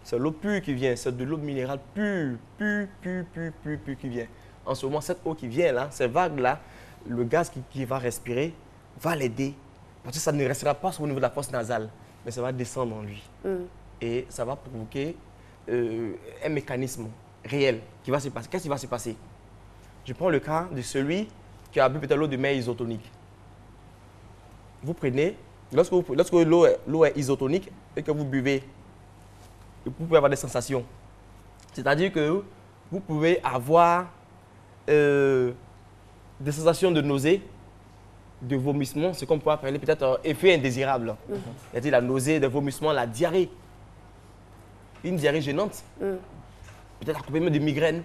c'est l'eau pure qui vient, c'est de l'eau minérale pure qui vient. En ce moment, cette eau qui vient là, ces vagues-là, le gaz qui va respirer va l'aider. Parce que ça ne restera pas au niveau de la fosse nasale, mais ça va descendre en lui. Et ça va provoquer un mécanisme réel qui va se passer. Qu'est-ce qui va se passer? Je prends le cas de celui qui a bu peut-être l'eau de mer isotonique. Vous prenez, lorsque l'eau est isotonique et que vous buvez, vous pouvez avoir des sensations. C'est-à-dire que vous pouvez avoir des sensations de nausée, de vomissement, ce qu'on pourrait appeler peut-être un effet indésirable. C'est-à-dire la nausée, le vomissement, la diarrhée. Une diarrhée gênante. Peut-être accompagné de migraines.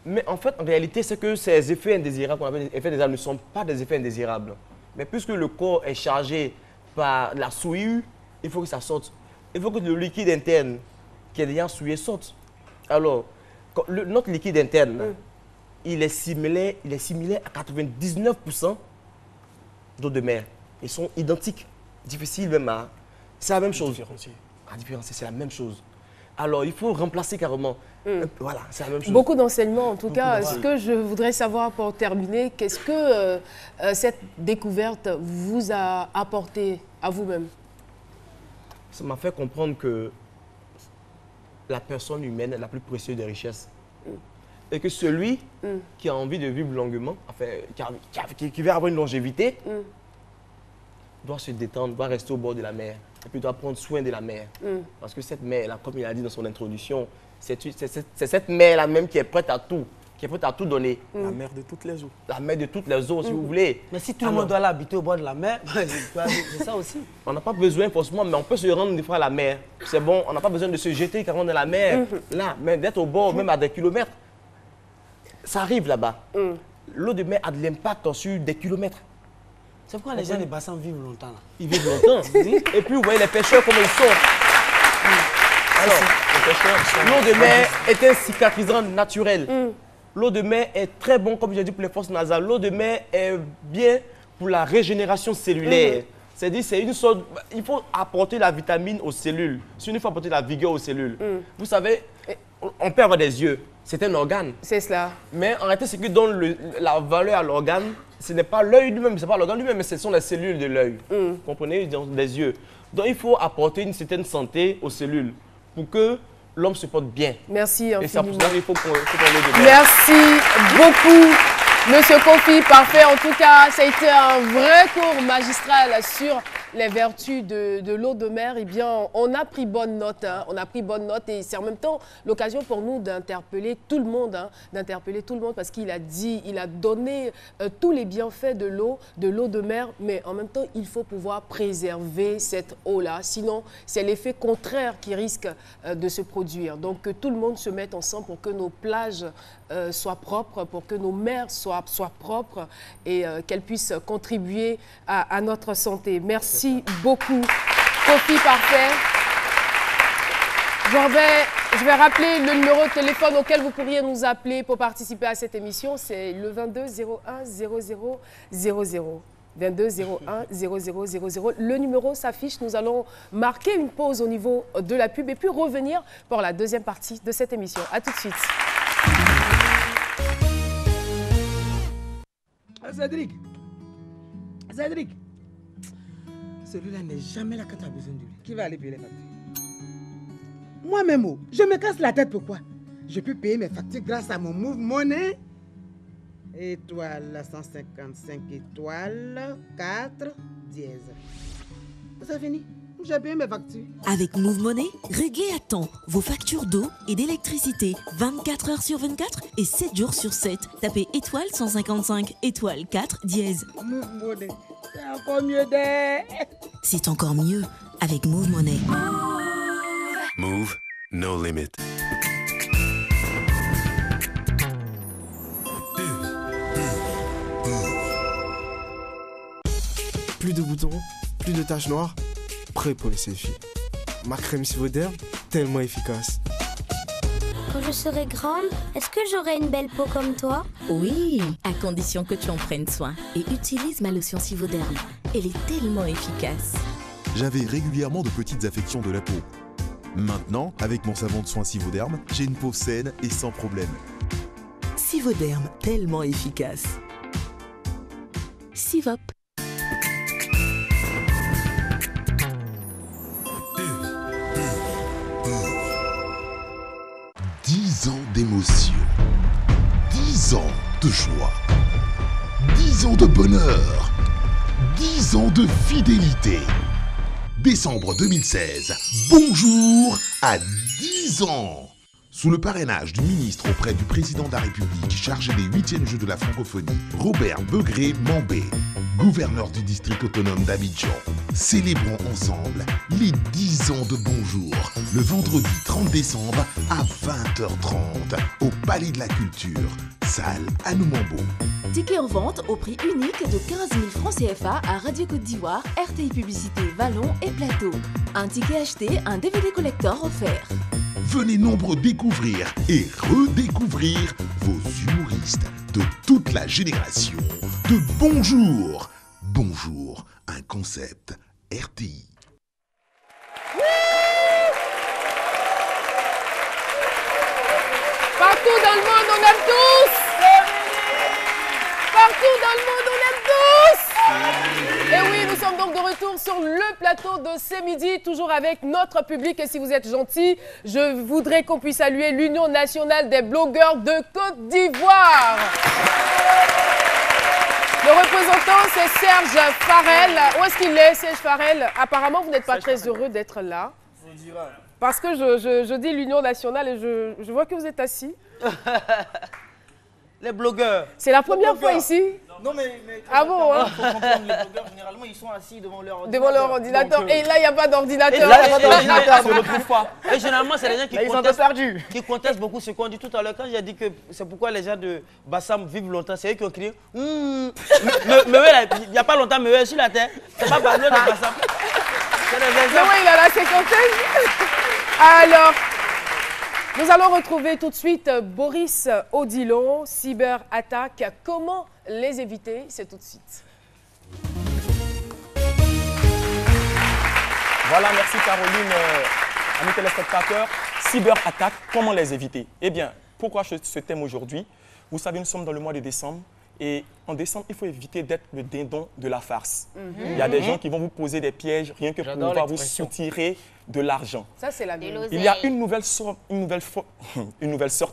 Mais en fait, en réalité, c'est que ces effets indésirables, qu'on appelle des effets indésirables, ne sont pas des effets indésirables. Mais puisque le corps est chargé par la souillure, il faut que ça sorte. Il faut que le liquide interne qui est déjà souillé sorte. Alors, notre liquide interne, il est similaire à 99% d'eau de mer. Ils sont identiques, difficiles même à... C'est la même chose. À différencier, c'est la même chose. Alors, il faut remplacer carrément. Voilà, c'est la même chose. Beaucoup d'enseignements, en tout cas. Ce que je voudrais savoir pour terminer, qu'est-ce que cette découverte vous a apporté à vous-même? Ça m'a fait comprendre que la personne humaine est la plus précieuse des richesses. Et que celui qui a envie de vivre longuement, enfin, qui veut avoir une longévité, doit se détendre, doit rester au bord de la mer. Et puis doit prendre soin de la mer. Parce que cette mer-là, comme il a dit dans son introduction, c'est cette mer-là même qui est prête à tout. Qui est prête à tout donner. La mer de toutes les eaux. La mer de toutes les eaux, si vous voulez. Mais si tout le monde doit aller habiter au bord de la mer, c'est ça aussi. On n'a pas besoin forcément, mais on peut se rendre des fois à la mer. C'est bon, on n'a pas besoin de se jeter carrément dans la mer. Là, mais d'être au bord, même à des kilomètres. Ça arrive là-bas. L'eau de mer a de l'impact sur des kilomètres. C'est pourquoi les gens des bassins vivent longtemps là. Ils vivent longtemps. Et puis vous voyez les pêcheurs comment ils sont. Alors, l'eau de mer est un cicatrisant naturel. L'eau de mer est très bon, comme j'ai dit, pour les fosses nasales. L'eau de mer est bien pour la régénération cellulaire. C'est-à-dire, c'est une sorte... Il faut apporter la vitamine aux cellules. Sinon, il faut apporter la vigueur aux cellules. Vous savez, on peut avoir des yeux. C'est un organe. C'est cela. Mais en réalité, ce qui donne la valeur à l'organe, ce n'est pas l'œil lui-même, ce n'est pas l'organe lui-même, mais ce sont les cellules de l'œil. Vous comprenez? Des yeux. Donc, il faut apporter une certaine santé aux cellules pour que l'homme se porte bien. Merci infiniment. Et ça, pour ça, il faut qu'on le Merci beaucoup, Monsieur Kofi. Parfait. En tout cas, ça a été un vrai cours magistral sur les vertus de l'eau de mer, eh bien, on a pris bonne note. Hein. On a pris bonne note et c'est en même temps l'occasion pour nous d'interpeller tout le monde. Hein, d'interpeller tout le monde parce qu'il a dit, il a donné tous les bienfaits de l'eau de mer, mais en même temps, il faut pouvoir préserver cette eau-là. Sinon, c'est l'effet contraire qui risque de se produire. Donc, que tout le monde se mette ensemble pour que nos plages soient propres, pour que nos mers soient propres et qu'elles puissent contribuer à notre santé. Merci beaucoup, Kofi Parfait. Je vais rappeler le numéro de téléphone auquel vous pourriez nous appeler pour participer à cette émission. C'est le 22 01 00 00. 22 01 00 00. Le numéro s'affiche. Nous allons marquer une pause au niveau de la pub et puis revenir pour la deuxième partie de cette émission. A tout de suite. Cédric, celui-là n'est jamais là quand tu as besoin de lui. Qui va aller payer les factures? Moi-même, je me casse la tête pourquoi? Je peux payer mes factures grâce à mon Move Money. Étoile 155 étoiles 4 dièse. C'est fini. J'ai payé mes factures. Avec Move Money, réglez à temps vos factures d'eau et d'électricité 24 heures sur 24 et 7 jours sur 7. Tapez étoile 155 étoile 4 dièse. Move Money, c'est encore mieux d'être. C'est encore mieux avec Move Money. Move, no limit. Plus de boutons, plus de taches noires, prêt pour les selfies. Ma crème Sivoderm, tellement efficace. Quand je serai grande, est-ce que j'aurai une belle peau comme toi? Oui, à condition que tu en prennes soin et utilise ma lotion Sivoderm. Elle est tellement efficace. J'avais régulièrement de petites affections de la peau. Maintenant, avec mon savon de soin Sivoderm, j'ai une peau saine et sans problème. Sivoderm, tellement efficace. Sivop. D'émotion, 10 ans de joie, 10 ans de bonheur, 10 ans de fidélité. Décembre 2016, bonjour à 10 ans. Sous le parrainage du ministre auprès du président de la République chargé des 8e Jeux de la francophonie, Robert Begré-Mambé, gouverneur du district autonome d'Abidjan, célébrons ensemble les 10 ans de bonjour, le vendredi 30 décembre à 20h30 au Palais de la Culture, salle Anoumambo. Tickets en vente au prix unique de 15 000 francs CFA à Radio Côte d'Ivoire, RTI Publicité, Vallon et Plateau. Un ticket acheté, un DVD collector offert. Venez nombreux découvrir et redécouvrir vos humoristes de toute la génération de Bonjour. Bonjour, un concept RTI. Partout dans le monde, on aime tous. Partout dans le monde, on aime tous. Et oui, nous sommes donc de retour sur le plateau de ce midi, toujours avec notre public. Et si vous êtes gentils, je voudrais qu'on puisse saluer l'Union nationale des blogueurs de Côte d'Ivoire. Le représentant, c'est Serge Farel. Où est-ce qu'il est, Serge Farel? Apparemment, vous n'êtes pas très heureux d'être là. Parce que je dis l'Union nationale et je vois que vous êtes assis. Les blogueurs. C'est la première fois ici? Non, mais ah bon, hein? Il faut comprendre, les blogueurs, généralement, ils sont assis devant leur ordinateur. Devant leur ordinateur. Donc, et là, il n'y a pas d'ordinateur. Et là, il n'y a pas d'ordinateur, on ne le trouve pas. Et généralement, c'est les gens qui contestent beaucoup ce qu'on dit tout à l'heure. Quand j'ai dit que c'est pourquoi les gens de Bassam vivent longtemps, c'est eux qui ont crié il n'y a pas longtemps, mais sur la terre, c'est pas Bassam de Bassam. C'est les mais oui, il a la cinquantaine. Alors, nous allons retrouver tout de suite Boris Odilon, cyberattaque. Comment les éviter? C'est tout de suite. Voilà, merci Caroline, amis téléspectateurs. Cyberattaque, comment les éviter? Eh bien, pourquoi ce thème aujourd'hui? Vous savez, nous sommes dans le mois de décembre. Et en décembre, il faut éviter d'être le dindon de la farce. Il y a des gens qui vont vous poser des pièges rien que pour pouvoir vous soutirer de l'argent. Ça, c'est la mienne. Il y a une nouvelle sorte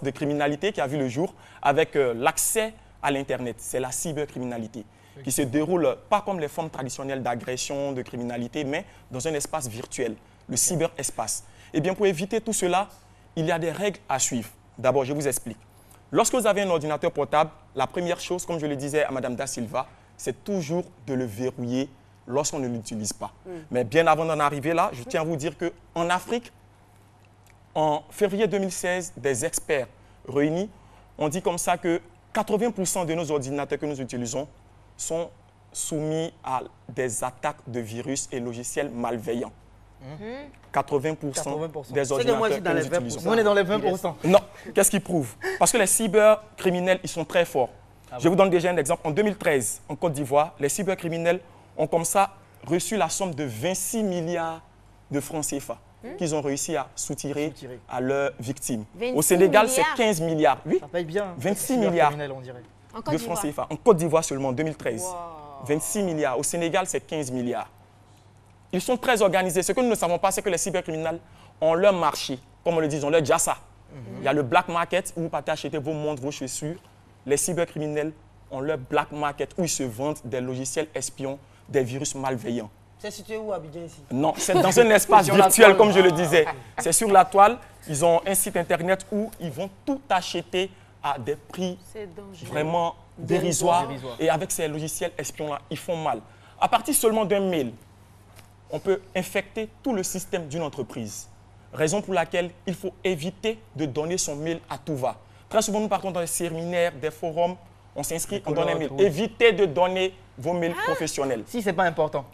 de criminalité qui a vu le jour avec l'accès à l'Internet. C'est la cybercriminalité. qui se déroule pas comme les formes traditionnelles d'agression, de criminalité, mais dans un espace virtuel, le cyberespace. Eh bien, pour éviter tout cela, il y a des règles à suivre. D'abord, je vous explique. Lorsque vous avez un ordinateur portable, la première chose, comme je le disais à Mme Da Silva, c'est toujours de le verrouiller lorsqu'on ne l'utilise pas. Mais bien avant d'en arriver là, je tiens à vous dire qu'en Afrique, en février 2016, des experts réunis ont dit comme ça que 80% de nos ordinateurs que nous utilisons sont soumis à des attaques de virus et logiciels malveillants. 80% des ordinateurs que nous utilisons. On est dans les 20%. Non, qu'est-ce qui prouve? Parce que les cybercriminels, ils sont très forts. Je vous donne déjà un exemple. En 2013, en Côte d'Ivoire, les cybercriminels ont comme ça reçu la somme de 26 milliards de francs CFA qu'ils ont réussi à soutirer à leurs victimes. Au Sénégal, c'est 15 milliards. Oui, ça paye bien. 26 milliards on dirait. de francs CFA. En Côte d'Ivoire seulement, en 2013. Wow. 26 milliards. Au Sénégal, c'est 15 milliards. Ils sont très organisés. Ce que nous ne savons pas, c'est que les cybercriminels ont leur marché, comme on le dit, ils ont leur jassa. Il y a le black market où vous partez acheter vos montres, vos chaussures. Les cybercriminels ont leur black market où ils se vendent des logiciels espions, des virus malveillants. C'est situé où, Abidjan, ici? Non, c'est dans un espace virtuel, comme je le disais. C'est sur la toile. Ils ont un site internet où ils vont tout acheter à des prix vraiment dérisoires. Et avec ces logiciels espions-là, ils font mal. À partir seulement d'un mail, on peut infecter tout le système d'une entreprise. Raison pour laquelle il faut éviter de donner son mail à tout va. Très souvent, nous partons dans des séminaires, des forums, on s'inscrit, on donne un mail. Évitez de donner vos mails professionnels. Si ce n'est pas important.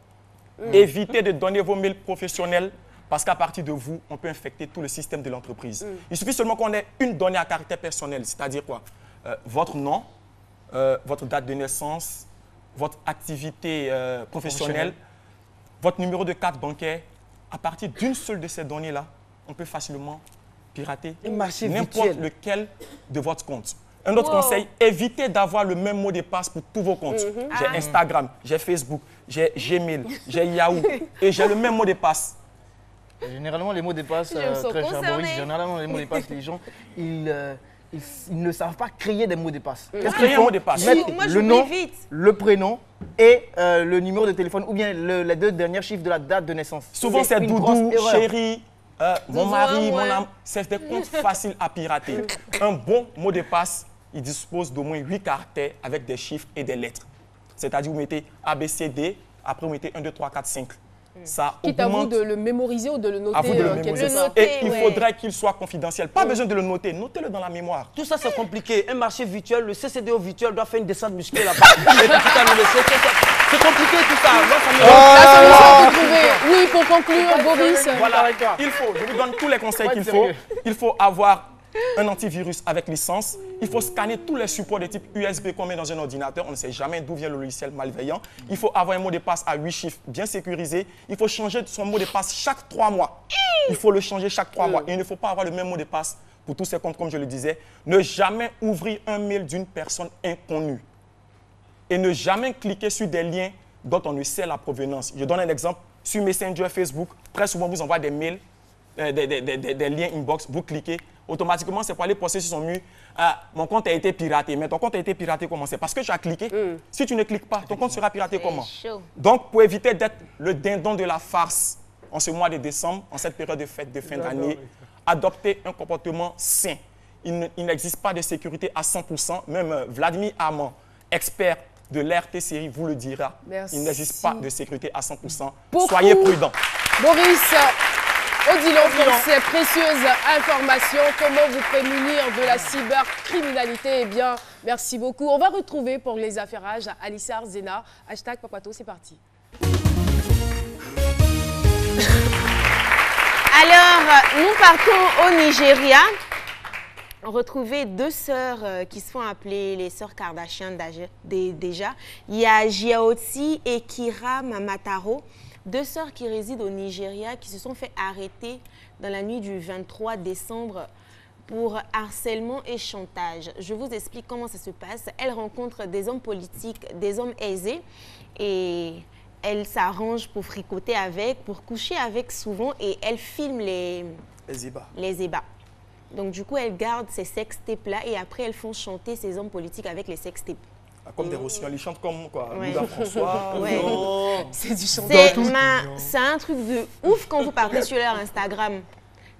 Évitez de donner vos mails professionnels parce qu'à partir de vous, on peut infecter tout le système de l'entreprise. Il suffit seulement qu'on ait une donnée à caractère personnel, c'est-à-dire quoi? Votre nom, votre date de naissance, votre activité professionnelle, votre numéro de carte bancaire. À partir d'une seule de ces données-là, on peut facilement pirater n'importe lequel de votre compte. Un autre conseil, évitez d'avoir le même mot de passe pour tous vos comptes. J'ai Instagram, j'ai Facebook, j'ai Gmail, j'ai Yahoo et j'ai le même mot de passe. Généralement, les mots de passe, très cher Boris, généralement, les mots de passe, les gens, ils ne savent pas créer des mots de passe. Qu'est-ce qu'ils font? Ils mettent le nom, le prénom et le numéro de téléphone ou bien les deux derniers chiffres de la date de naissance. Souvent, c'est doudou, chéri, mon mari, mon âme. C'est des comptes faciles à pirater. Un bon mot de passe, il dispose d'au moins 8 caractères avec des chiffres et des lettres. C'est-à-dire, vous mettez ABCD, après vous mettez 1, 2, 3, 4, 5. Ça quitte à vous de le mémoriser ou de le noter. À vous de le mémoriser. Et il faudrait qu'il soit confidentiel. Pas besoin de le noter. Notez-le dans la mémoire. Tout ça, c'est compliqué. Un marché virtuel, le CCDO virtuel doit faire une descente musclée là-bas. C'est compliqué tout ça. La solution que vous trouvez. Oui, pour conclure, Boris. Voilà, il faut, je vous donne tous les conseils qu'il faut. Il faut avoir un antivirus avec licence. Il faut scanner tous les supports de type USB qu'on met dans un ordinateur. On ne sait jamais d'où vient le logiciel malveillant. Il faut avoir un mot de passe à 8 chiffres bien sécurisé. Il faut changer son mot de passe chaque 3 mois. Il faut le changer chaque 3 mois. Et il ne faut pas avoir le même mot de passe pour tous ces comptes, comme je le disais. Ne jamais ouvrir un mail d'une personne inconnue. Et ne jamais cliquer sur des liens dont on ne sait la provenance. Je donne un exemple. Sur Messenger, Facebook, très souvent, vous envoie des mails, des liens inbox, vous cliquez. Automatiquement, c'est pour aller poster sur son mur. Mon compte a été piraté. Mais ton compte a été piraté comment? C'est parce que tu as cliqué. Si tu ne cliques pas, ton compte sera piraté comment? Donc, pour éviter d'être le dindon de la farce en ce mois de décembre, en cette période de fête de fin d'année, adoptez un comportement sain. Il n'existe pas de sécurité à 100%. Même Vladimir Armand, expert de l'RT série, vous le dira. Merci. Il n'existe pas de sécurité à 100%. Soyez prudents. Boris, Odilon, pour ces précieuses informations, comment vous prémunir de la cybercriminalité? Eh bien, merci beaucoup. On va retrouver pour les affairages Alissar Zena. Hashtag Papato, c'est parti. Alors, nous partons au Nigeria. On retrouvait 2 sœurs qui se font appeler les sœurs Kardashian déjà. Il y a Jiaoti et Kira Mamataro, 2 sœurs qui résident au Nigeria, qui se sont fait arrêter dans la nuit du 23 décembre pour harcèlement et chantage. Je vous explique comment ça se passe. Elles rencontrent des hommes politiques, des hommes aisés, et elles s'arrangent pour fricoter avec, pour coucher avec souvent, et elles filment les ébats. Donc, du coup, elles gardent ces sextapes-là et après, elles font chanter ces hommes politiques avec les sextapes. Comme des rossignols, ils chantent comme quoi, Louda François. C'est du chanteur. C'est un truc de ouf quand vous partez sur leur Instagram.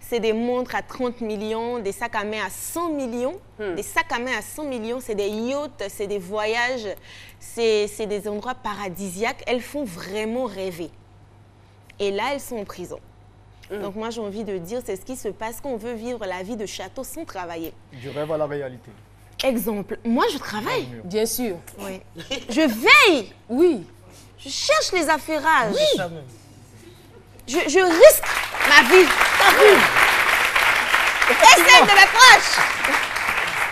C'est des montres à 30 millions, des sacs à main à 100 millions. Des sacs à main à 100 millions, c'est des yachts, c'est des voyages, c'est des endroits paradisiaques. Elles font vraiment rêver. Et là, elles sont en prison. Donc moi, j'ai envie de dire, c'est ce qui se passe quand on veut vivre la vie de château sans travailler. Du rêve à la réalité. Exemple, moi, je travaille. Bien sûr. Oui. Je veille. Oui. Je cherche les affairages. Oui. Je risque ma vie. Et celle de mes proches.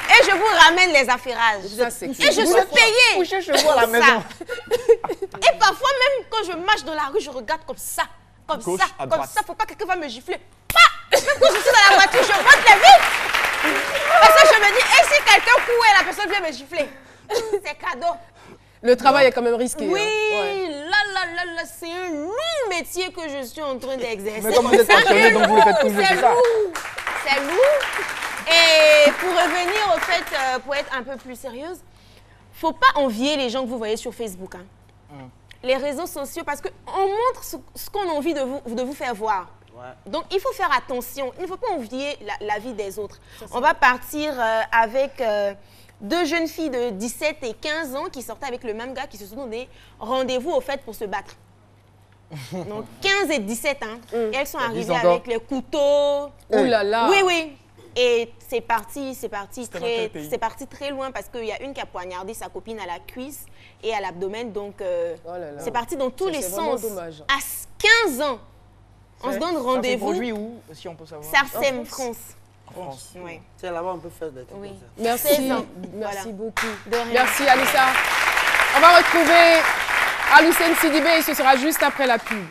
Et je vous ramène les affairages. Et je suis payée. Couchez chez vous à la maison. Et parfois, même quand je marche dans la rue, je regarde comme ça. Comme Gauche, ça. comme ça. Faut pas que quelqu'un va me gifler. Même quand je suis dans la voiture, je monte les vitres. Parce que je me dis, et si quelqu'un court et la personne vient me gifler? C'est cadeau. Le travail est quand même risqué. Oui, hein. là, c'est un lourd métier que je suis en train d'exercer. Mais comme vous êtes passionné, donc vous le faites toujours, c'est ça. C'est lourd. Et pour revenir au fait, pour être un peu plus sérieuse, faut pas envier les gens que vous voyez sur Facebook. Hein. Les réseaux sociaux, parce qu'on montre ce qu'on a envie de vous faire voir. Donc, il faut faire attention. Il ne faut pas envier la vie des autres. On va partir avec deux jeunes filles de 17 et 15 ans qui sortaient avec le même gars, qui se sont donné rendez-vous au fait pour se battre. Donc, 15 et 17 ans. Et elles sont arrivées avec les couteaux. Ouh là là. Oui. Et c'est parti très loin parce qu'il y a une qui a poignardé sa copine à la cuisse et à l'abdomen. Donc, c'est parti dans tous les sens. Dommage. À 15 ans. On se donne rendez-vous. Ça produit où, si on peut savoir? Sarsem, France. Oui. C'est là-bas, on peut faire des trucs. Oui. Merci beaucoup. Merci Alissa. On va retrouver Aloussène Sidibé et ce sera juste après la pub.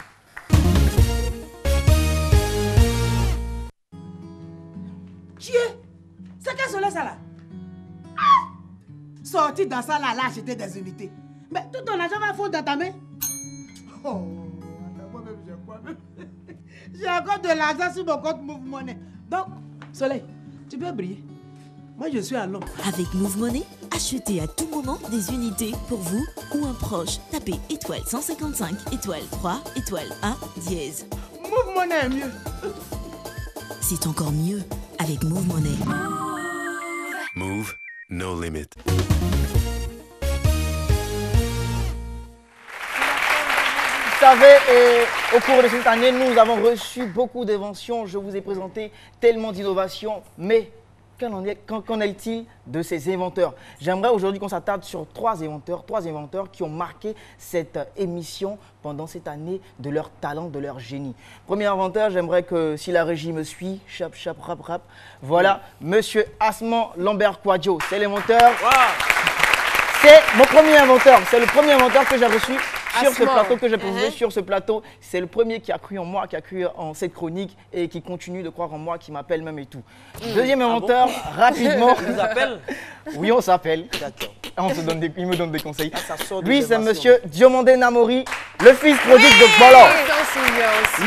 Dieu, c'est quel soleil ça là? Sorti dans ça là, acheter des unités. Mais tout ton argent va fondre dans ta main. Oh, moi-même j'ai quoi même? J'ai encore de l'argent sur mon compte Move Money. Donc, Soleil, tu peux briller. Moi, je suis à l'homme. Avec Move Money, achetez à tout moment des unités pour vous ou un proche. Tapez étoile 155, étoile 3, étoile A, dièse. Move Money est mieux. C'est encore mieux avec Move Money. Move, no limit. Vous savez, au cours de cette année, nous avons reçu beaucoup d'inventions. Je vous ai présenté tellement d'innovations, mais qu'en est-il de ces inventeurs? J'aimerais aujourd'hui qu'on s'attarde sur trois inventeurs qui ont marqué cette émission pendant cette année de leur talent, de leur génie. Premier inventeur, j'aimerais que, si la régie me suit, chap, rap, rap, voilà, Monsieur Asman Lambert Kwadjo, c'est l'inventeur. C'est mon premier inventeur, c'est le premier inventeur que j'ai reçu sur ce plateau, que j'ai posé sur ce plateau. C'est le premier qui a cru en moi, qui a cru en cette chronique et qui continue de croire en moi, qui m'appelle même et tout. Deuxième inventeur, rapidement. On vous appelle? Oui, on s'appelle. Il me donne des conseils. Lui, c'est Monsieur Diomandé Namori, le fils prodigue de Bolo.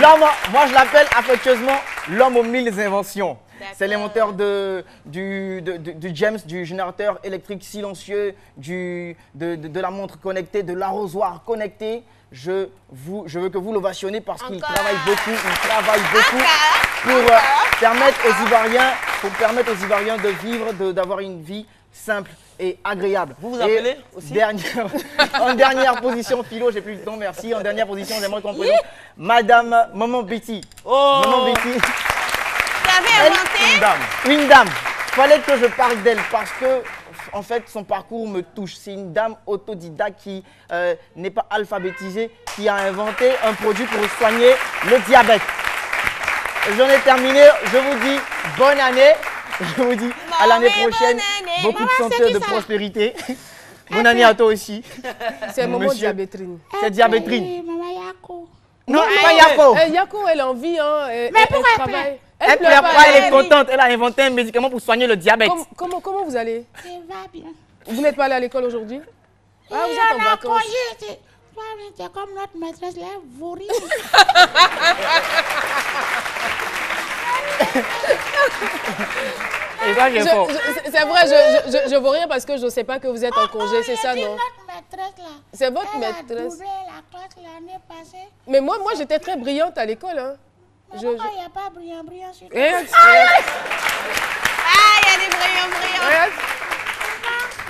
L'homme, moi je l'appelle affectueusement l'homme aux 1000 inventions. C'est l'inventeur du James, du générateur électrique silencieux, de la montre connectée, de l'arrosoir connecté. Je veux que vous l'ovationnez parce qu'il travaille beaucoup, pour permettre aux Ivoiriens de vivre, d'avoir une vie simple et agréable. Vous vous appelez aussi? En dernière position, Philo, j'ai plus le temps, merci. En dernière position, j'aimerais qu'on présente Madame Maman Betty. Oh. Maman Betty. Inventé Une dame. Fallait que je parle d'elle parce que, en fait, son parcours me touche. C'est une dame autodidacte qui n'est pas alphabétisée, qui a inventé un produit pour soigner le diabète. J'en ai terminé. Je vous dis bonne année. Je vous dis à l'année prochaine. Beaucoup de santé et de prospérité. Bonne année à toi aussi. C'est Maman Diabétrine. C'est Diabétrine. Maman Yako. Non, pas Yako. Yako, elle a envie, hein. Mais pourquoi elle pleure? Elle pleure pas, elle est contente. Elle a inventé un médicament pour soigner le diabète. Comment vous allez? Ça va bien. Vous n'êtes pas allé à l'école aujourd'hui? Ah, vous êtes en vacances. C'est comme notre maîtresse, là, vous riez. Et ça, j'ai fort. C'est vrai, je veux rire parce que je ne sais pas que vous êtes en congé, c'est ça, non? C'est votre maîtresse. Elle a doublé la classe l'année passée. Mais moi j'étais très brillante à l'école. Hein. Mais pourquoi il n'y a pas brillant sur toi? Il y a des brillants.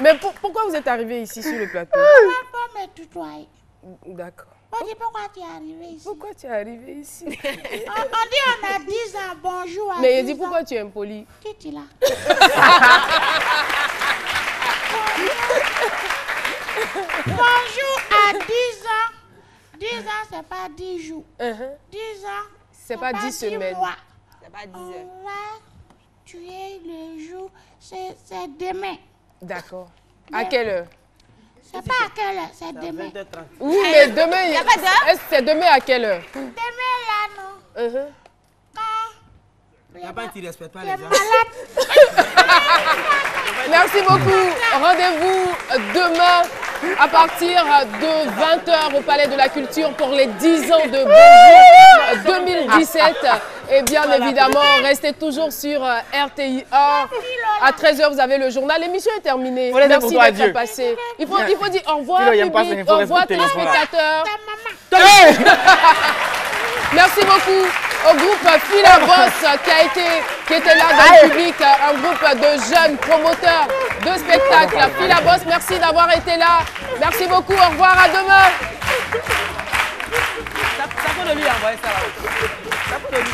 Mais pourquoi vous êtes arrivé ici sur le plateau? On ne va pas me tutoyer. D'accord. On dit pourquoi tu es arrivé ici? Pourquoi tu es arrivé ici? On dit on a 10 ans, bonjour à Mais il 10 dit pourquoi tu es impoli? Qui tu là? Bonjour à 10 ans. 10 ans, c'est pas 10 jours. 10 ans, c'est pas 10 semaines. Mois. C'est pas 10 heures. On va tuer le jour, c'est demain. D'accord. À quelle heure? C'est pas à quelle heure, c'est demain. Oui, mais demain, il n'y a pas d'heure? Est-ce que c'est demain à quelle heure? Demain là, non. Il n'y a pas qui ne respecte pas les gens. Merci beaucoup. Rendez-vous demain à partir de 20h au Palais de la Culture pour les 10 ans de Bonjour 2017. Et bien évidemment, restez toujours sur RTI 1. À 13h, vous avez le journal. L'émission est terminée. Merci d'être passé. Il faut dire au revoir, public, au revoir, téléspectateurs. Merci beaucoup au groupe Philaboss qui était là dans le public, un groupe de jeunes promoteurs de spectacles. Philaboss, merci d'avoir été là. Merci beaucoup, au revoir, à demain. Ça peut de lui envoyer ça là. Ça peut de lui.